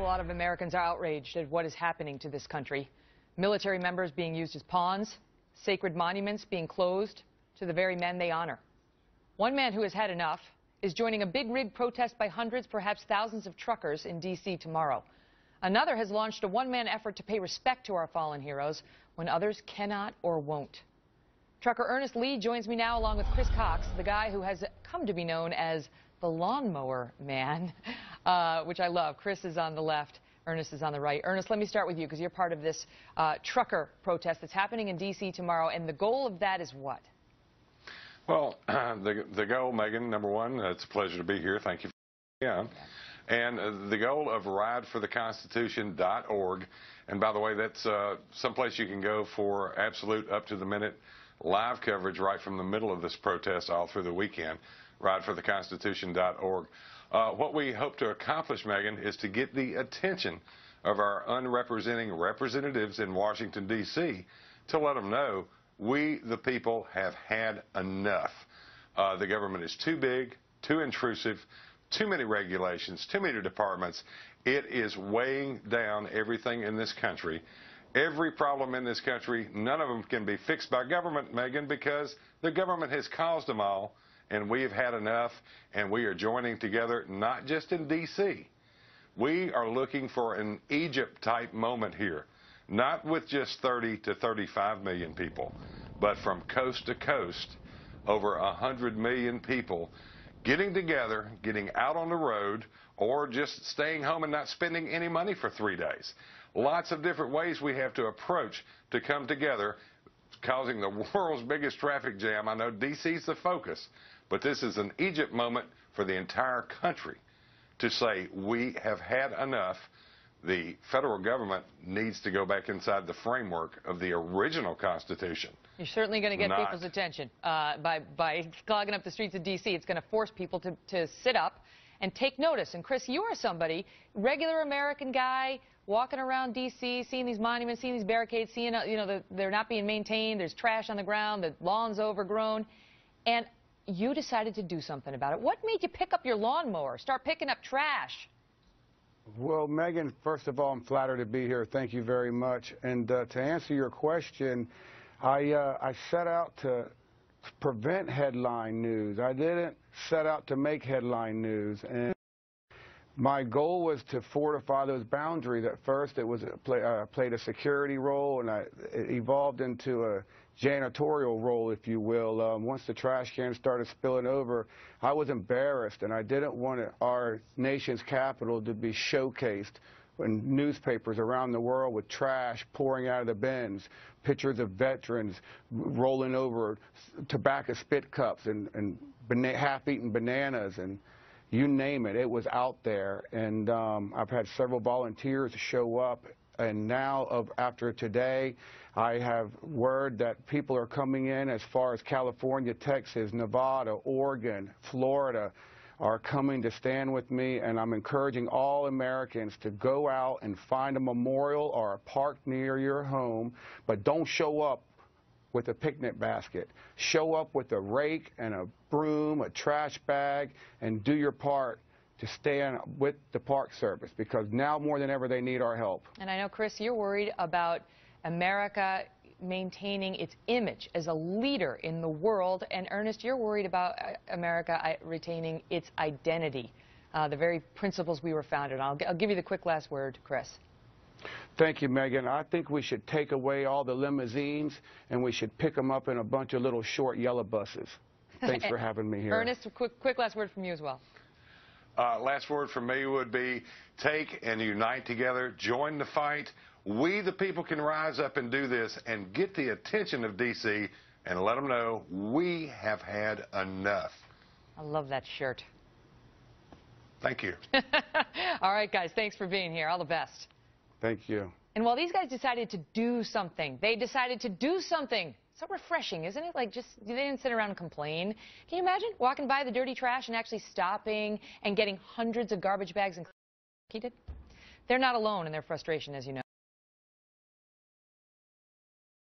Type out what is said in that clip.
lot of Americans are outraged at what is happening to this country. Military members being used as pawns, sacred monuments being closed to the very men they honor. One man who has had enough is joining a big rig protest by hundreds, perhaps thousands of truckers in D.C. tomorrow. Another has launched a one-man effort to pay respect to our fallen heroes when others cannot or won't. Trucker Ernest Lee joins me now along with Chris Cox, the guy who has come to be known as the lawnmower man, which I love. Chris is on the left, Ernest is on the right. Ernest, let me start with you because you're part of this trucker protest that's happening in D.C. tomorrow, and the goal of that is what? Well, the goal, Megan, number one, it's a pleasure to be here. Thank you. And the goal of ridefortheconstitution.org, and by the way, that's someplace you can go for absolute up-to-the-minute live coverage right from the middle of this protest all through the weekend, ridefortheconstitution.org. What we hope to accomplish, Megan, is to get the attention of our unrepresenting representatives in Washington, D.C. to let them know we, the people, have had enough. The government is too big, too intrusive, too many regulations, too many departments. It is weighing down everything in this country. Every problem in this country, none of them can be fixed by government, Megan, because the government has caused them all, and we have had enough, and we are joining together, not just in D.C. We are looking for an Egypt-type moment here, not with just 30 to 35 million people, but from coast to coast, over 100 million people getting together, getting out on the road, or just staying home and not spending any money for 3 days. Lots of different ways we have to approach to come together, causing the world's biggest traffic jam. I know D.C.'s the focus, but this is an Egypt moment for the entire country to say we have had enough. The federal government needs to go back inside the framework of the original Constitution. You're certainly going to get people's attention by clogging up the streets of D.C. It's going to force people to sit up and take notice. And Chris, you are somebody, regular American guy, walking around D.C., seeing these monuments, seeing these barricades, seeing they're not being maintained, there's trash on the ground, the lawn's overgrown, and you decided to do something about it. What made you pick up your lawnmower, start picking up trash? Well, Megan, first of all, I'm flattered to be here. Thank you very much. And to answer your question, I set out to prevent headline news. I didn't set out to make headline news. And my goal was to fortify those boundaries. At first, it was played a security role, and it evolved into a janitorial role, if you will. Once the trash cans started spilling over, I was embarrassed, and I didn't want our nation's capital to be showcased in newspapers around the world with trash pouring out of the bins, pictures of veterans rolling over tobacco spit cups and half-eaten bananas, and you name it, it was out there. And I've had several volunteers show up, and now, after today, I have word that people are coming in as far as California, Texas, Nevada, Oregon, Florida are coming to stand with me, and I'm encouraging all Americans to go out and find a memorial or a park near your home, but don't show up with a picnic basket. Show up with a rake and a broom, a trash bag, and do your part to stand with the Park Service, because now more than ever they need our help. And I know, Chris, you're worried about America maintaining its image as a leader in the world, and Ernest, you're worried about America retaining its identity, the very principles we were founded on. I'll give you the quick last word, Chris. Thank you, Megan. I think we should take away all the limousines, and we should pick them up in a bunch of little short yellow buses. Thanks for having me here. Ernest, quick last word from you as well. Last word from me would be take and unite together, join the fight. We, the people, can rise up and do this and get the attention of D.C. and let them know we have had enough. I love that shirt. Thank you. All right, guys, thanks for being here. All the best. Thank you. And while these guys decided to do something, they decided to do something. So refreshing, isn't it? Like, just, they didn't sit around and complain. Can you imagine walking by the dirty trash and actually stopping and getting hundreds of garbage bags and he did? They're not alone in their frustration, as you know.